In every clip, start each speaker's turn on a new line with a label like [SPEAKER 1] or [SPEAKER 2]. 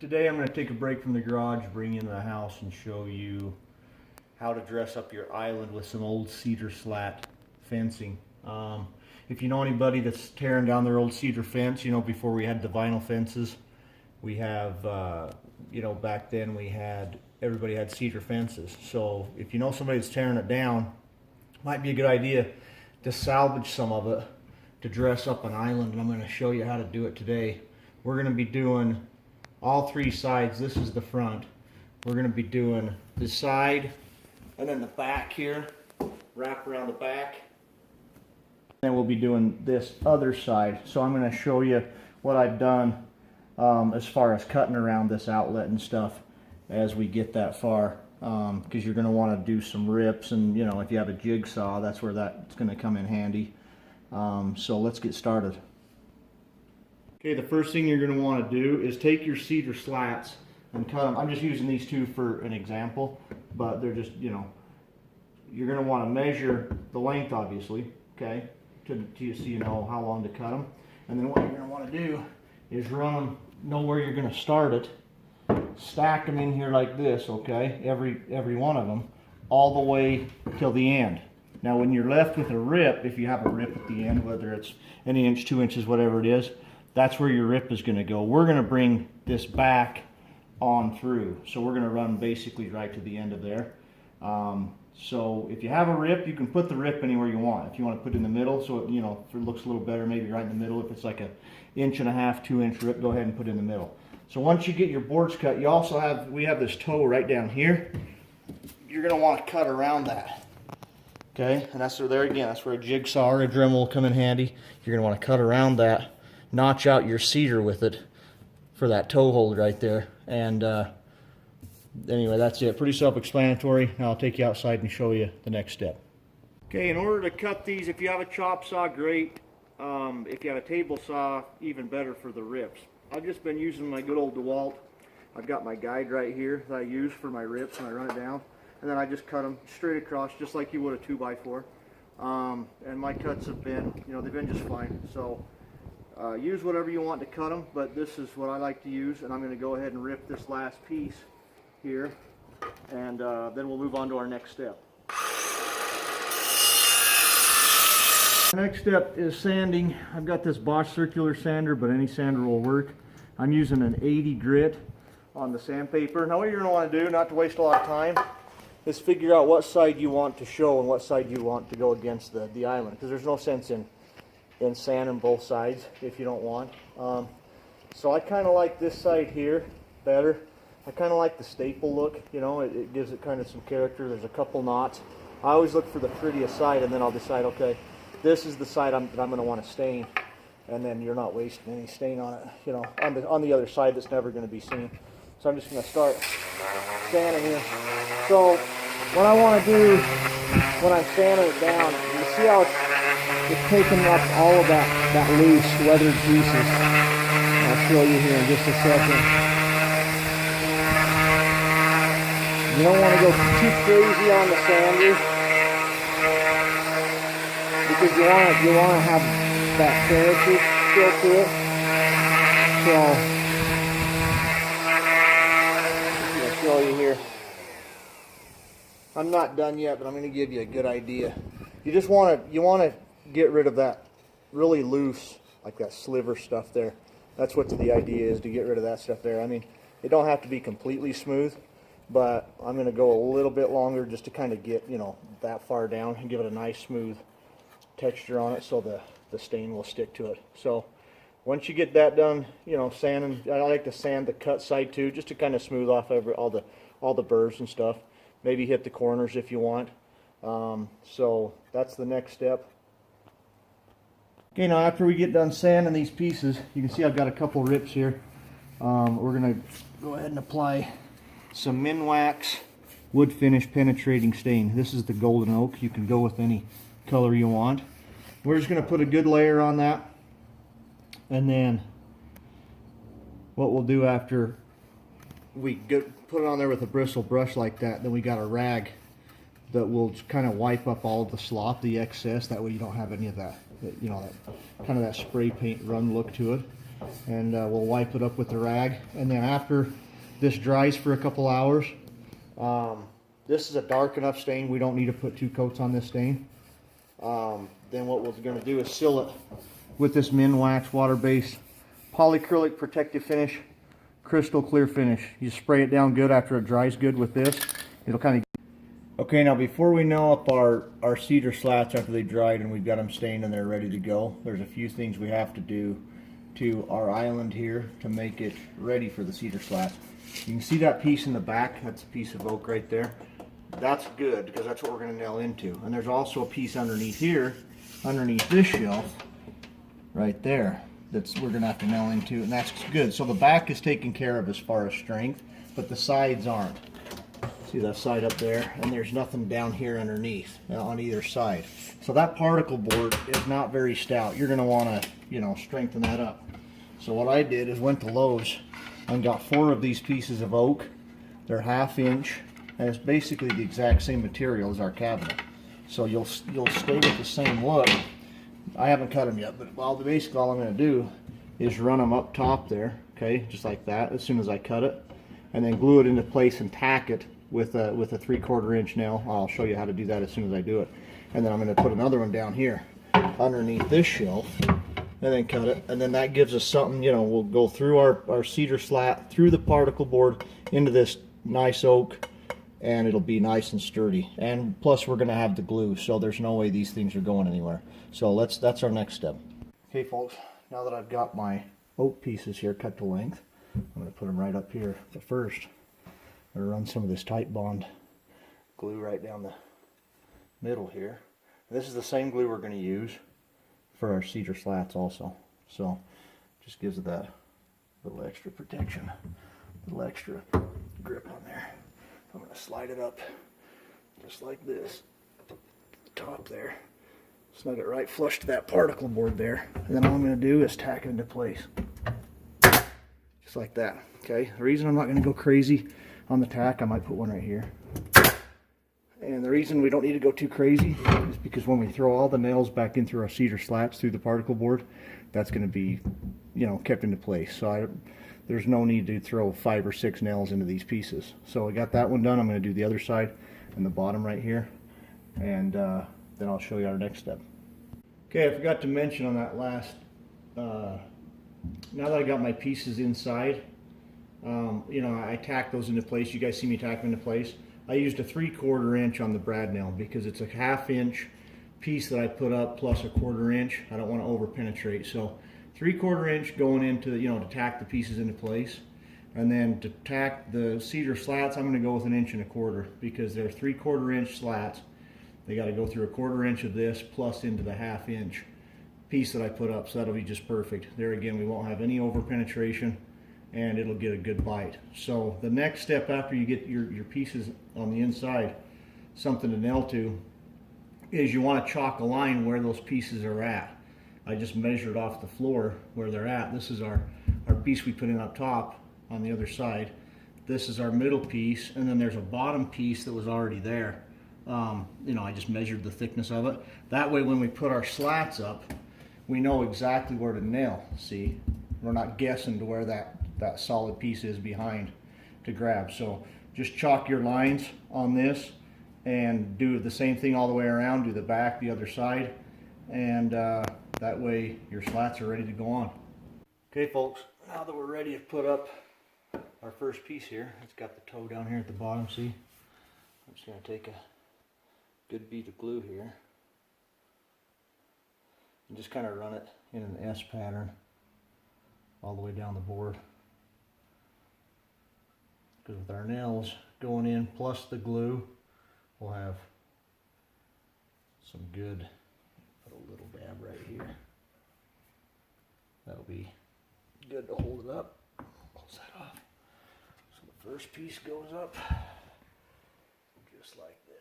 [SPEAKER 1] Today I'm going to take a break from the garage, bring you into the house and show you how to dress up your island with some old cedar slat fencing. If you know anybody that's tearing down their old cedar fence, you know, before we had the vinyl fences, we have, you know, back then everybody had cedar fences. So if you know somebody that's tearing it down, it might be a good idea to salvage some of it to dress up an island, and I'm going to show you how to do it today. We're going to be doing all three sides. This is the front. We're going to be doing the side and then the back here, wrap around the back. Then we'll be doing this other side. So I'm going to show you what I've done as far as cutting around this outlet and stuff as we get that far, because you're going to want to do some rips, and you know, if you have a jigsaw, that's where that's going to come in handy. So let's get started. Okay, the first thing you're going to want to do is take your cedar slats and cut them. I'm just using these two for an example, but they're just, you know, you're going to want to measure the length, obviously, okay, so you know how long to cut them. And then what you're going to want to do is run them, know where you're going to start it, stack them in here like this, okay, every one of them, all the way till the end. Now when you're left with a rip, if you have a rip at the end, whether it's an inch, 2 inches, whatever it is, that's where your rip is going to go. We're going to bring this back on through. So we're going to run basically right to the end of there. So if you have a rip, you can put the rip anywhere you want. If you want to put it in the middle, so it, you know, if it looks a little better, maybe right in the middle. If it's like a 1.5 to 2 inch rip, go ahead and put it in the middle. So once you get your boards cut, you also have, we have this toe right down here. You're going to want to cut around that. Okay, and that's where, there again, that's where a jigsaw or a Dremel will come in handy. You're going to want to cut around that, notch out your cedar with it for that toe hold right there. And anyway, that's it. Pretty self-explanatory. Now I'll take you outside and show you the next step. Okay, in order to cut these, if you have a chop saw, great. If you have a table saw, even better for the rips. I've just been using my good old DeWalt. I've got my guide right here that I use for my rips when I run it down. And then I just cut them straight across, just like you would a 2x4. And my cuts have been, you know, they've been just fine. So use whatever you want to cut them, but this is what I like to use. And I'm going to go ahead and rip this last piece here, and then we'll move on to our next step. The next step is sanding. I've got this Bosch circular sander, but any sander will work. I'm using an 80 grit on the sandpaper. Now what you're going to want to do, not to waste a lot of time, is figure out what side you want to show and what side you want to go against the island, because there's no sense in sanding both sides if you don't want. So I kind of like this side here better. I kind of like the staple look, you know, it gives it kind of some character. There's a couple knots. I always look for the prettiest side, and then I'll decide, okay, this is the side that I'm going to want to stain, and then you're not wasting any stain on it, you know, on the other side that's never going to be seen. So I'm just going to start sanding here. So what I want to do when I'm sanding it down, you see how it's taking up all of that loose weathered pieces. I'll show you here in just a second. You don't want to go too crazy on the sander, because you want to have that character still to it. So I'll show you here. I'm not done yet, but I'm going to give you a good idea. You just want to get rid of that really loose, like that sliver stuff there. That's what the idea is, to get rid of that stuff there. I mean, it don't have to be completely smooth, but I'm going to go a little bit longer just to kind of get, you know, that far down and give it a nice smooth texture on it, so the stain will stick to it. So once you get that done, you know, sanding, I like to sand the cut side too, just to kind of smooth off all the burrs and stuff. Maybe hit the corners if you want. So that's the next step. Okay, now after we get done sanding these pieces, you can see I've got a couple rips here. We're going to go ahead and apply some Minwax wood finish penetrating stain. This is the golden oak. You can go with any color you want. We're just going to put a good layer on that, and then what we'll do after we put it on there with a bristle brush like that, then we got a rag that will just kind of wipe up all of the slop, the excess. That way you don't have any of that, you know, that kind of that spray paint run look to it. and we'll wipe it up with the rag. And then after this dries for a couple hours, this is a dark enough stain. We don't need to put 2 coats on this stain. Then what we're going to do is seal it with this Minwax water-based polyacrylic protective finish, crystal clear finish. You spray it down good after it dries good with this. It'll kind of... Okay, now before we nail up our cedar slats after they dried and we've got them stained and they're ready to go, there's a few things we have to do to our island here to make it ready for the cedar slats. You can see that piece in the back. That's a piece of oak right there. That's good because that's what we're going to nail into. And there's also a piece underneath here, underneath this shelf, right there, that's we're going to have to nail into, and that's good. So the back is taken care of as far as strength, but the sides aren't. See that side up there? And there's nothing down here underneath on either side. So that particle board is not very stout. You're going to want to, you know, strengthen that up. So what I did is went to Lowe's and got 4 of these pieces of oak. They're 1/2 inch, and it's basically the exact same material as our cabinet. So you'll stay with the same look. I haven't cut them yet, but basically all I'm going to do is run them up top there, okay, just like that, as soon as I cut it, and then glue it into place and tack it with a 3/4 inch nail. I'll show you how to do that as soon as I do it. And then I'm going to put another one down here underneath this shelf, and then cut it, and then that gives us something, you know, we'll go through our cedar slat, through the particle board, into this nice oak, and it'll be nice and sturdy. And plus we're going to have the glue, so there's no way these things are going anywhere. So that's our next step. Okay folks, now that I've got my oak pieces here cut to length, I'm going to put them right up here. But first, I'm going to run some of this tight bond glue right down the middle here. And this is the same glue we're going to use for our cedar slats also. So just gives it that little extra protection, little extra grip on there. I'm going to slide it up just like this, top there. Snug it right flush to that particle board there. And then all I'm going to do is tack it into place. Just like that. Okay, the reason I'm not going to go crazy on the tack, I might put one right here. And the reason we don't need to go too crazy is because when we throw all the nails back in through our cedar slats through the particle board, that's going to be, you know, kept into place. So there's no need to throw 5 or 6 nails into these pieces. So I got that one done. I'm going to do the other side and the bottom right here, and then I'll show you our next step. Okay, I forgot to mention on that last, now that I got my pieces inside, you know, I tacked those into place. You guys see me tack them into place. I used a 3/4 inch on the brad nail because it's a 1/2 inch piece that I put up plus a 1/4 inch. I don't want to over penetrate. So 3/4 inch going into, you know, to tack the pieces into place. And then to tack the cedar slats, I'm going to go with 1 1/4 because they're 3/4 inch slats. They got to go through a 1/4 inch of this plus into the 1/2 inch piece that I put up. So that'll be just perfect. There again, we won't have any over penetration, and it'll get a good bite. So the next step after you get your pieces on the inside, something to nail to, is you want to chalk a line where those pieces are at. I just measured off the floor where they're at. This is our piece we put in up top on the other side. This is our middle piece, and then there's a bottom piece that was already there. You know, I just measured the thickness of it. That way when we put our slats up, we know exactly where to nail. See, we're not guessing to where that solid piece is behind to grab. So just chalk your lines on this and do the same thing all the way around. Do the back, the other side, and that way your slats are ready to go on. Okay folks, now that we're ready to put up our first piece here, it's got the toe down here at the bottom, see? I'm just going to take a good bead of glue here and just kind of run it in an S pattern all the way down the board. Because with our nails going in plus the glue, we'll have some good, put a little dab right here. That'll be good to hold it up. Close that off. So the first piece goes up just like this.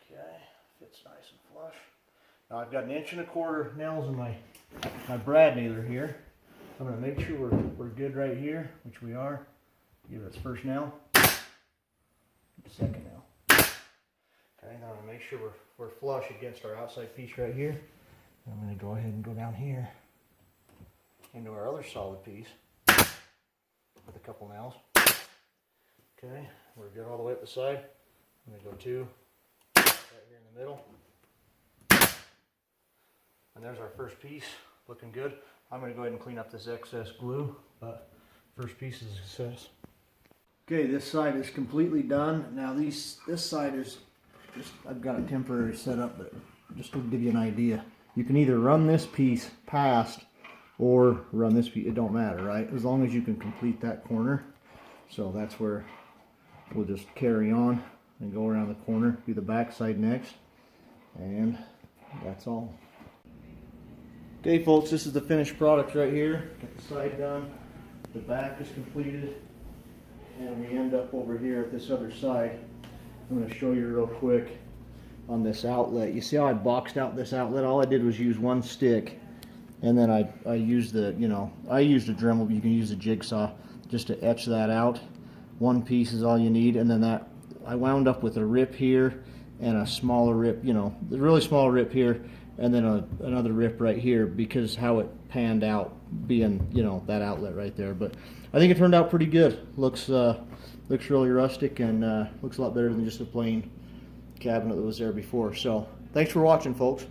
[SPEAKER 1] Okay, fits nice and flush. Now I've got 1 1/4 nails in my brad nailer here. I'm going to make sure we're good right here, which we are. Give it its first nail, the second nail. Okay, now I'm going to make sure we're flush against our outside piece right here. I'm going to go ahead and go down here into our other solid piece with a couple nails. Okay, we're good all the way up the side. I'm going to go 2 right here in the middle. And there's our first piece, looking good. I'm going to go ahead and clean up this excess glue, but first piece is a success. Okay, this side is completely done. Now this side is just, I've got a temporary setup, but just to give you an idea, you can either run this piece past or run this piece, it don't matter, right? As long as you can complete that corner. So that's where we'll just carry on and go around the corner, do the back side next, and that's all. Okay folks, this is the finished product right here. Got the side done, the back is completed, and we end up over here at this other side. I'm going to show you real quick on this outlet. You see how I boxed out this outlet? All I did was use one stick, and then I used the, I used a Dremel, but you can use a jigsaw just to etch that out. One piece is all you need, and then that I wound up with a rip here and a smaller rip, the really small rip here, and then another rip right here, because how it panned out being, that outlet right there. But I think it turned out pretty good. Looks really rustic, and looks a lot better than just a plain cabinet that was there before. So thanks for watching, folks.